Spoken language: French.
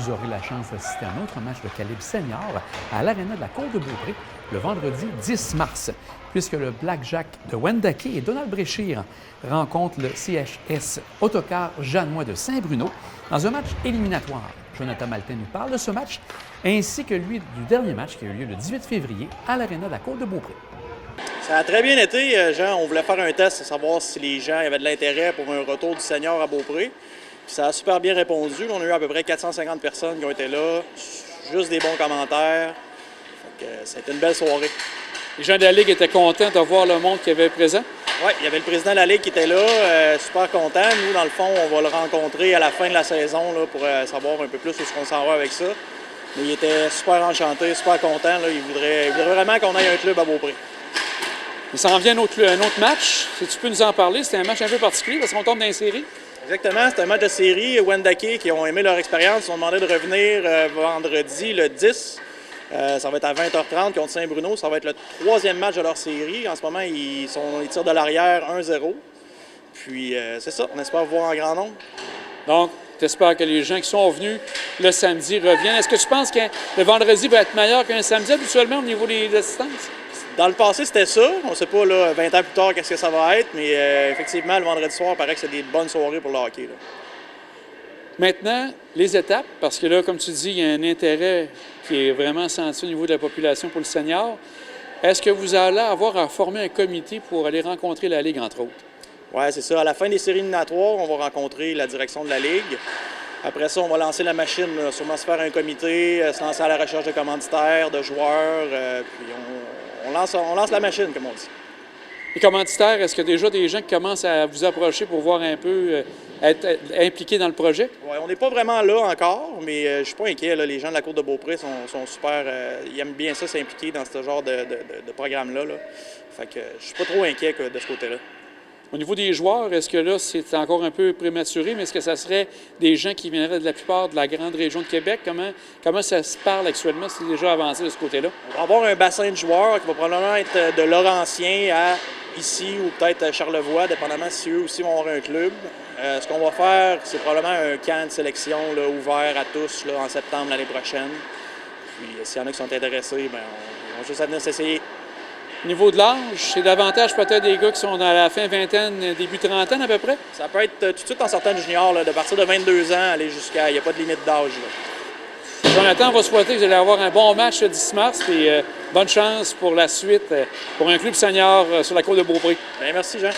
vous aurez la chance d'assister à un autre match de calibre senior à l'Aréna de la Côte de Beaupré le vendredi 10 mars, puisque le Blackjack de Wendake et Donald Bréchir rencontrent le CHS Autocar Jeannois de Saint-Bruno dans un match éliminatoire. Jonathan Maltais nous parle de ce match, ainsi que lui du dernier match qui a eu lieu le 18 février à l'Aréna de la Côte de Beaupré. Ça a très bien été, Jean. On voulait faire un test pour savoir si les gens avaient de l'intérêt pour un retour du senior à Beaupré. Puis ça a super bien répondu. On a eu à peu près 450 personnes qui ont été là, juste des bons commentaires. Ça a été une belle soirée. Les gens de la Ligue étaient contents de voir le monde qui avait présent? Oui, il y avait le président de la Ligue qui était là, super content. Nous, dans le fond, on va le rencontrer à la fin de la saison là, pour savoir un peu plus où on s'en va avec ça. Mais il était super enchanté, super content. Là. Il voudrait vraiment qu'on ait un club à Beaupré. Il s'en vient un autre match. Si tu peux nous en parler, c'est un match un peu particulier parce qu'on tombe dans les séries. Exactement, c'est un match de série. Wendake, qui ont aimé leur expérience, ils ont demandé de revenir vendredi, le 10. Ça va être à 20h30 contre Saint-Bruno. Ça va être le troisième match de leur série. En ce moment, ils tirent de l'arrière 1-0. Puis c'est ça, on espère vous voir en grand nombre. Donc, tu espères que les gens qui sont venus le samedi reviennent. Est-ce que tu penses que le vendredi va être meilleur qu'un samedi habituellement au niveau des assistances? Dans le passé, c'était ça. On ne sait pas, là, 20 ans plus tard, qu'est-ce que ça va être. Mais effectivement, le vendredi soir, il paraît que c'est des bonnes soirées pour le hockey. Là. Maintenant, les étapes, parce que là, comme tu dis, il y a un intérêt qui est vraiment senti au niveau de la population pour le senior. Est-ce que vous allez avoir à former un comité pour aller rencontrer la Ligue, entre autres? Oui, c'est ça. À la fin des séries éliminatoires, on va rencontrer la direction de la Ligue. Après ça, on va lancer la machine, là, sûrement se faire un comité, se lancer à la recherche de commanditaires, de joueurs, puis on lance la machine, comme on dit. Les commanditaires, est-ce qu'il y a déjà des gens qui commencent à vous approcher pour voir un peu, être impliqués dans le projet? Oui, on n'est pas vraiment là encore, mais je ne suis pas inquiet. Là. Les gens de la Côte de Beaupré sont super... ils aiment bien ça, s'impliquer dans ce genre de programme-là. Là. Fait que je suis pas trop inquiet de ce côté-là. Au niveau des joueurs, est-ce que là, c'est encore un peu prématuré, mais est-ce que ça serait des gens qui viendraient de la plupart de la grande région de Québec? Comment ça se parle actuellement? C'est déjà avancé de ce côté-là? On va avoir un bassin de joueurs qui va probablement être de Laurentien à ici ou peut-être Charlevoix, dépendamment si eux aussi vont avoir un club. Ce qu'on va faire, c'est probablement un camp de sélection là, ouvert à tous là, en septembre l'année prochaine. Puis s'il y en a qui sont intéressés, bien, on va juste venir s'essayer. Au niveau de l'âge, c'est davantage peut-être des gars qui sont à la fin vingtaine, début trentaine à peu près? Ça peut être tout de suite en sortant du junior, là, de partir de 22 ans, aller jusqu'à... Il n'y a pas de limite d'âge. Jonathan, on va souhaiter que vous allez avoir un bon match le 10 mars et bonne chance pour la suite pour un club senior sur la Côte de Beaupré. Bien, merci, Jean.